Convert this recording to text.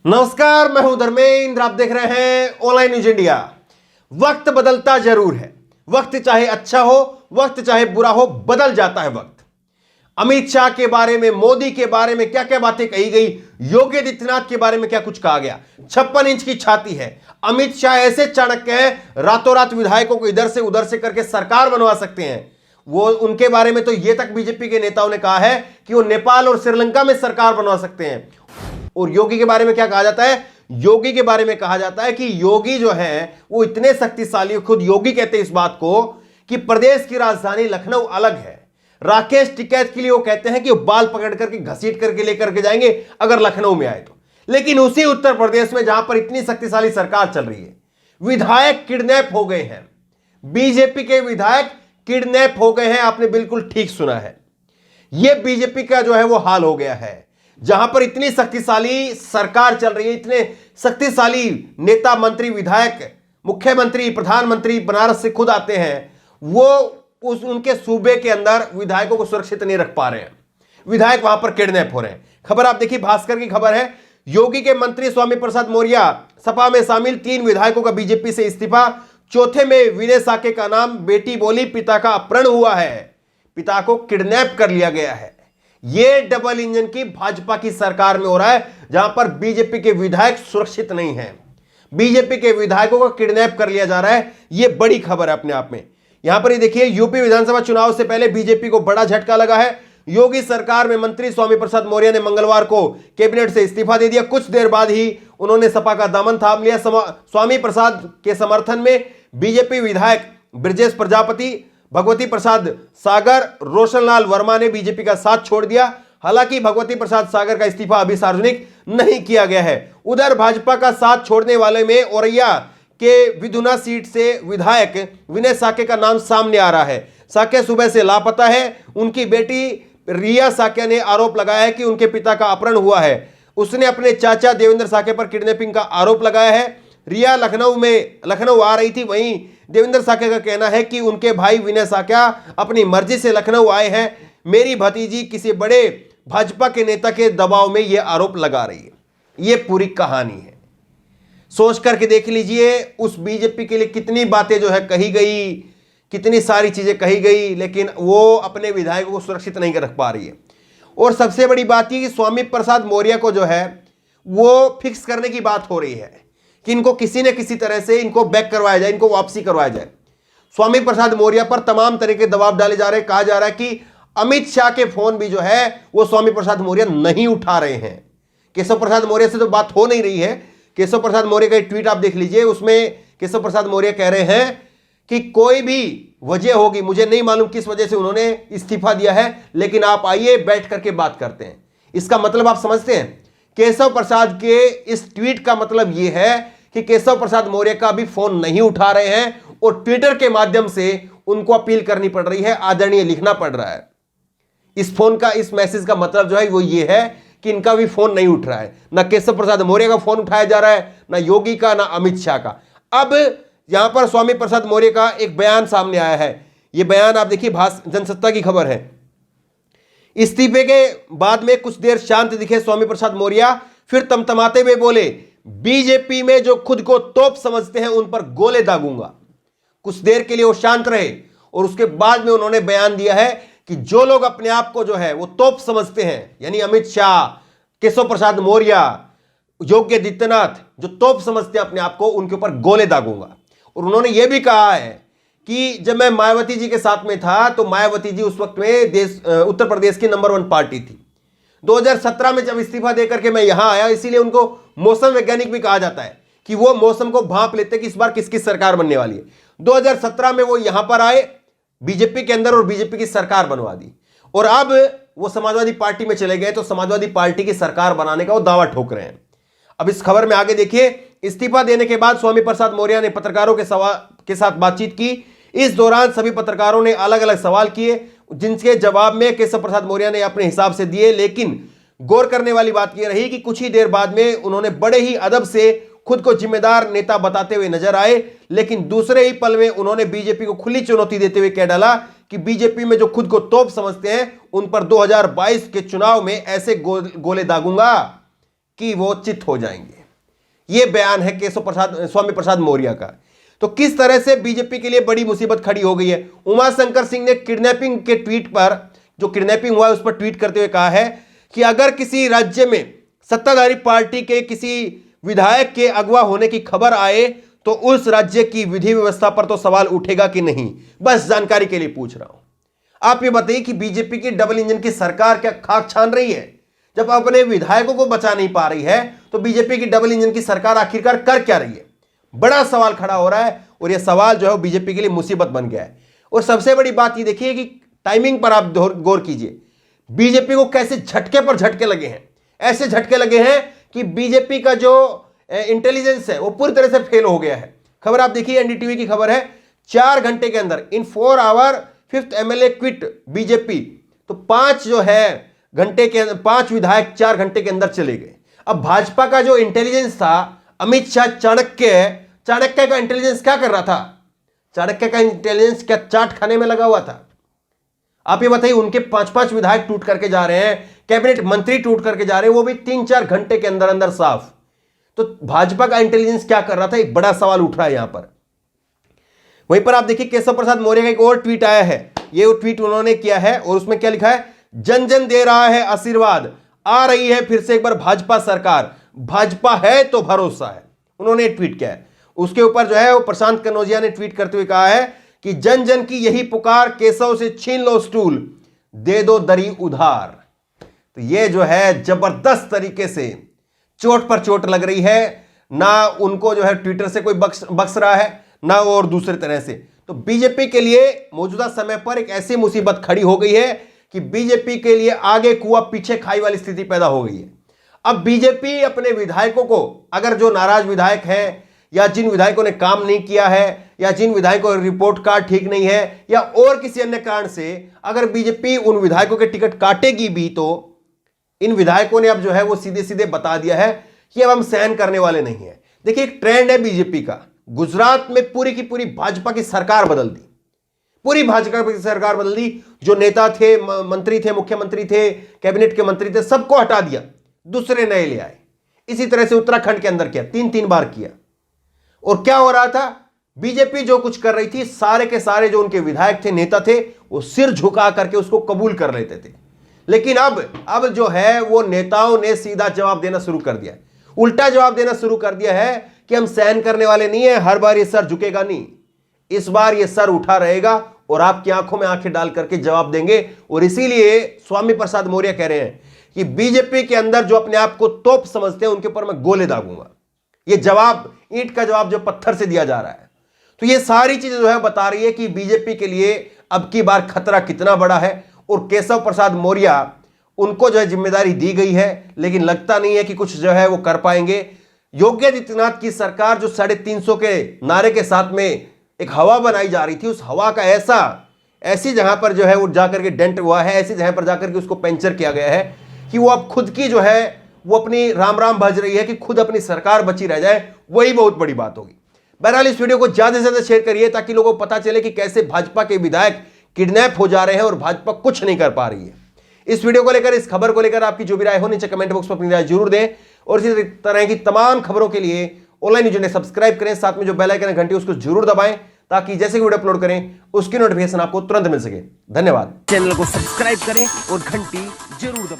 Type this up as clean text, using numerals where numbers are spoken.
नमस्कार, मैं हूं धर्मेंद्र। आप देख रहे हैं ऑनलाइन न्यूज इंडिया। वक्त बदलता जरूर है, वक्त चाहे अच्छा हो, वक्त चाहे बुरा हो, बदल जाता है वक्त। अमित शाह के बारे में, मोदी के बारे में क्या क्या बातें कही गई, योगी आदित्यनाथ के बारे में क्या कुछ कहा गया। 56 इंच की छाती है। अमित शाह ऐसे चाणक्य हैं, रातों रात विधायकों को इधर से उधर से करके सरकार बनवा सकते हैं। वो उनके बारे में तो ये तक बीजेपी के नेताओं ने कहा है कि वो नेपाल और श्रीलंका में सरकार बनवा सकते हैं। और योगी के बारे में क्या कहा जाता है? योगी के बारे में कहा जाता है कि योगी जो है वो इतने शक्तिशाली, खुद योगी कहते हैं इस बात को कि प्रदेश की राजधानी लखनऊ अलग है। राकेश टिकैत के लिए वो कहते हैं कि वो बाल पकड़ करके घसीट करके लेकर के जाएंगे अगर लखनऊ में आए तो। लेकिन उसी उत्तर प्रदेश में जहां पर इतनी शक्तिशाली सरकार चल रही है, विधायक किडनैप हो गए हैं। बीजेपी के विधायक किडनैप हो गए हैं। आपने बिल्कुल ठीक सुना है। यह बीजेपी का जो है वो हाल हो गया है। जहां पर इतनी शक्तिशाली सरकार चल रही है, इतने शक्तिशाली नेता, मंत्री, विधायक, मुख्यमंत्री, प्रधानमंत्री बनारस से खुद आते हैं, वो उनके सूबे के अंदर विधायकों को सुरक्षित नहीं रख पा रहे हैं। विधायक वहां पर किडनैप हो रहे हैं। खबर आप देखिए, भास्कर की खबर है। योगी के मंत्री स्वामी प्रसाद मौर्य सपा में शामिल 3 विधायकों का बीजेपी से इस्तीफा। चौथे में विनय साके का नाम। बेटी बोली पिता का अपहरण हुआ है, पिता को किडनैप कर लिया गया है। ये डबल इंजन की भाजपा की सरकार में हो रहा है, जहां पर बीजेपी के विधायक सुरक्षित नहीं हैं। बीजेपी के विधायकों को किडनैप कर लिया जा रहा है। यह बड़ी खबर है अपने आप में। यहां पर ये देखिए, यूपी विधानसभा चुनाव से पहले बीजेपी को बड़ा झटका लगा है। योगी सरकार में मंत्री स्वामी प्रसाद मौर्य ने मंगलवार को कैबिनेट से इस्तीफा दे दिया। कुछ देर बाद ही उन्होंने सपा का दामन थाम लिया। स्वामी प्रसाद के समर्थन में बीजेपी विधायक ब्रजेश प्रजापति, भगवती प्रसाद सागर, रोशनलाल वर्मा ने बीजेपी का साथ छोड़ दिया। हालांकि भगवती प्रसाद सागर का इस्तीफा अभी सार्वजनिक नहीं किया गया है। उधर भाजपा का साथ छोड़ने वाले में औरैया के विधुना सीट से विधायक विनय साके का नाम सामने आ रहा है। साके सुबह से लापता है। उनकी बेटी रिया साके ने आरोप लगाया है कि उनके पिता का अपहरण हुआ है। उसने अपने चाचा देवेंद्र साके पर किडनैपिंग का आरोप लगाया है। रिया लखनऊ आ रही थी। वहीं देवेंद्र साके का कहना है कि उनके भाई विनय साक्या अपनी मर्जी से लखनऊ आए हैं। मेरी भतीजी किसी बड़े भाजपा के नेता के दबाव में यह आरोप लगा रही है। यह पूरी कहानी है। सोच करके देख लीजिए, उस बीजेपी के लिए कितनी बातें जो है कही गई, कितनी सारी चीजें कही गई, लेकिन वो अपने विधायकों को सुरक्षित नहीं रख पा रही है। और सबसे बड़ी बात यह कि स्वामी प्रसाद मौर्य को जो है वो फिक्स करने की बात हो रही है कि इनको किसी न किसी तरह से इनको बैक करवाया जाए, इनको वापसी करवाया जाए। स्वामी प्रसाद मौर्य पर तमाम तरह के दबाव डाले जा रहे हैं। कहा जा रहा है कि अमित शाह के फोन भी जो है वो स्वामी प्रसाद मौर्य नहीं उठा रहे हैं। केशव प्रसाद मौर्य से तो बात हो नहीं रही है। केशव प्रसाद मौर्य का एक ट्वीट आप देख लीजिए, उसमें केशव प्रसाद मौर्य कह रहे हैं कि कोई भी वजह होगी, मुझे नहीं मालूम किस वजह से उन्होंने इस्तीफा दिया है, लेकिन आप आइए बैठ करके बात करते हैं। इसका मतलब आप समझते हैं? केशव प्रसाद के इस ट्वीट का मतलब यह है कि केशव प्रसाद मौर्य का भी फोन नहीं उठा रहे हैं और ट्विटर के माध्यम से उनको अपील करनी पड़ रही है, आदरणीय लिखना पड़ रहा है। इस मैसेज का मतलब जो है वो ये है कि इनका भी फोन नहीं उठ रहा है। ना केशव प्रसाद मौर्य का फोन उठाया जा रहा है, ना योगी का, ना अमित शाह का। अब यहां पर स्वामी प्रसाद मौर्य का एक बयान सामने आया है। यह बयान आप देखिए, जनसत्ता की खबर है। इस्तीफे के बाद में कुछ देर शांत दिखे स्वामी प्रसाद मौर्य, फिर तमतमाते हुए बोले, बीजेपी में जो खुद को तोप समझते हैं उन पर गोले दागूंगा। कुछ देर के लिए वो शांत रहे और उसके बाद में उन्होंने बयान दिया है कि जो लोग अपने आप को जो है वो तोप समझते हैं, यानी अमित शाह, केशव प्रसाद मौर्य, योगी आदित्यनाथ, जो तोप समझते हैं अपने आप को, उनके ऊपर गोले दागूंगा। और उन्होंने ये भी कहा है कि जब मैं मायावती जी के साथ में था तो मायावती जी उस वक्त में उत्तर प्रदेश की नंबर 1 पार्टी थी। 2017 में जब इस्तीफा देकर के मैं यहां आया, इसीलिए उनको मौसम वैज्ञानिक भी कहा जाता है कि वो मौसम को भांप लेते कि इस बार किसकी सरकार बनने वाली है। 2017 में वो यहां पर आए बीजेपी के अंदर और बीजेपी की सरकार बनवा दी। और अब वो समाजवादी पार्टी में चले गए तो समाजवादी पार्टी की सरकार बनाने का वो दावा ठोक रहे हैं। अब इस खबर में आगे देखिए, इस्तीफा देने के बाद स्वामी प्रसाद मौर्य ने पत्रकारों के साथ बातचीत की। इस दौरान सभी पत्रकारों ने अलग अलग सवाल किए, जिनके जवाब में केशव प्रसाद मौर्य ने अपने हिसाब से दिए। लेकिन गौर करने वाली बात यह रही कि कुछ ही देर बाद में उन्होंने बड़े ही अदब से खुद को जिम्मेदार नेता बताते हुए नजर आए। लेकिन दूसरे ही पल में उन्होंने बीजेपी को खुली चुनौती देते हुए कह डाला कि बीजेपी में जो खुद को तोप समझते हैं उन पर 2022 के चुनाव में ऐसे गोले दागूंगा कि वो चित हो जाएंगे। यह बयान है स्वामी प्रसाद मौर्य का। तो किस तरह से बीजेपी के लिए बड़ी मुसीबत खड़ी हो गई है। उमाशंकर सिंह ने किडनैपिंग के ट्वीट पर, जो किडनैपिंग हुआ है उस पर ट्वीट करते हुए कहा है कि अगर किसी राज्य में सत्ताधारी पार्टी के किसी विधायक के अगवा होने की खबर आए तो उस राज्य की विधि व्यवस्था पर तो सवाल उठेगा कि नहीं। बस जानकारी के लिए पूछ रहा हूं। आप ये बताइए कि बीजेपी की डबल इंजन की सरकार क्या खाक छान रही है? जब अपने विधायकों को बचा नहीं पा रही है तो बीजेपी की डबल इंजन की सरकार आखिरकार कर क्या रही है? बड़ा सवाल खड़ा हो रहा है और यह सवाल जो है बीजेपी के लिए मुसीबत बन गया है। और सबसे बड़ी बात यह देखिए कि टाइमिंग पर आप गौर कीजिए। बीजेपी को कैसे झटके पर झटके लगे हैं। ऐसे झटके लगे हैं कि बीजेपी का जो इंटेलिजेंस है वो पूरी तरह से फेल हो गया है। खबर आप देखिए, एनडीटीवी की खबर है, 4 घंटे के अंदर in 4 hour 5th MLA quit BJP. तो 5 जो है घंटे के 5 विधायक 4 घंटे के अंदर चले गए। अब भाजपा का जो इंटेलिजेंस था, अमित शाह चाणक्य का इंटेलिजेंस क्या कर रहा था? चाणक्य का इंटेलिजेंस क्या चाट खाने में लगा हुआ था? आप ये बताइए, उनके 5-5 विधायक टूट करके जा रहे हैं, कैबिनेट मंत्री टूट करके जा रहे हैं, वो भी 3-4 घंटे के अंदर अंदर साफ। तो भाजपा का इंटेलिजेंस क्या कर रहा था? एक बड़ा सवाल उठ रहा है यहां पर। वहीं पर आप देखिए, केशव प्रसाद मौर्य का एक और ट्वीट आया है। ये ट्वीट उन्होंने किया है और उसमें क्या लिखा है? जन जन दे रहा है आशीर्वाद, आ रही है फिर से एक बार भाजपा सरकार, भाजपा है तो भरोसा है। उन्होंने ट्वीट किया है। उसके ऊपर जो है वो प्रशांत कनौजिया ने ट्वीट करते हुए कहा है कि जन जन की यही पुकार, केशव से छीन लो स्टूल, दे दो दरी उधार। तो ये जो है जबरदस्त तरीके से चोट पर चोट लग रही है। ना उनको जो है ट्विटर से कोई बख्श रहा है, ना और दूसरे तरह से। तो बीजेपी के लिए मौजूदा समय पर एक ऐसी मुसीबत खड़ी हो गई है कि बीजेपी के लिए आगे कुआं पीछे खाई वाली स्थिति पैदा हो गई है। अब बीजेपी अपने विधायकों को, अगर जो नाराज विधायक हैं या जिन विधायकों ने काम नहीं किया है या जिन विधायकों का रिपोर्ट कार्ड ठीक नहीं है या और किसी अन्य कारण से अगर बीजेपी उन विधायकों के टिकट काटेगी भी, तो इन विधायकों ने अब जो है वो सीधे सीधे बता दिया है कि अब हम सहन करने वाले नहीं है। देखिए, एक ट्रेंड है बीजेपी का। गुजरात में पूरी की पूरी भाजपा की सरकार बदल दी, पूरी भाजपा की सरकार बदल दी। जो नेता थे, मंत्री थे, मुख्यमंत्री थे, कैबिनेट के मंत्री थे, सबको हटा दिया, दूसरे नए ले आए। इसी तरह से उत्तराखंड के अंदर किया, 3-3 बार किया। और क्या हो रहा था? बीजेपी जो कुछ कर रही थी, सारे के सारे जो उनके विधायक थे, नेता थे, वो सिर झुका करके उसको कबूल कर लेते थे। लेकिन अब जो है वो नेताओं ने सीधा जवाब देना शुरू कर दिया, उल्टा जवाब देना शुरू कर दिया है कि हम सहन करने वाले नहीं है। हर बार ये सर झुकेगा नहीं, इस बार ये सर उठा रहेगा और आपकी आंखों में आंखें डाल करके जवाब देंगे। और इसीलिए स्वामी प्रसाद मौर्य कह रहे हैं कि बीजेपी के अंदर जो अपने आप को तोप समझते हैं उनके ऊपर मैं गोले दागूंगा। ये जवाब, ईंट का जवाब जो पत्थर से दिया जा रहा है। तो ये सारी चीजें जो है बता रही है कि बीजेपी के लिए अब की बार खतरा कितना बड़ा है। और केशव प्रसाद मौर्य, उनको जो है जिम्मेदारी दी गई है, लेकिन लगता नहीं है कि कुछ जो है वो कर पाएंगे। योगी आदित्यनाथ की सरकार जो 350 के नारे के साथ में एक हवा बनाई जा रही थी, उस हवा का ऐसी जहां पर जो है वो जाकर के डेंट हुआ है, ऐसी जगह पर जाकर के उसको पंचर किया गया है कि वो अब खुद की जो है वो अपनी राम राम भज रही है कि खुद अपनी सरकार बची रह जाए। वही बहुत बड़ी बात होगी। बहरहाल इस वीडियो को ज्यादा से ज्यादा शेयर करिए ताकि लोगों को पता चले कि कैसे भाजपा के विधायक किडनैप हो जा रहे हैं और भाजपा कुछ नहीं कर पा रही है। इस वीडियो को लेकर, इस खबर को लेकर आपकी जो भी राय हो नीचे कमेंट बॉक्स में अपनी राय जरूर दें। और इसी तरह की तमाम खबरों के लिए ऑनलाइन न्यूज़ ने सब्सक्राइब करें, साथ में जो बेल आइकन है घंटी उसको जरूर दबाएं ताकि जैसे वीडियो अपलोड करें उसकी नोटिफिकेशन आपको तुरंत मिल सके। धन्यवाद। चैनल को सब्सक्राइब करें और घंटी जरूर दबाएं।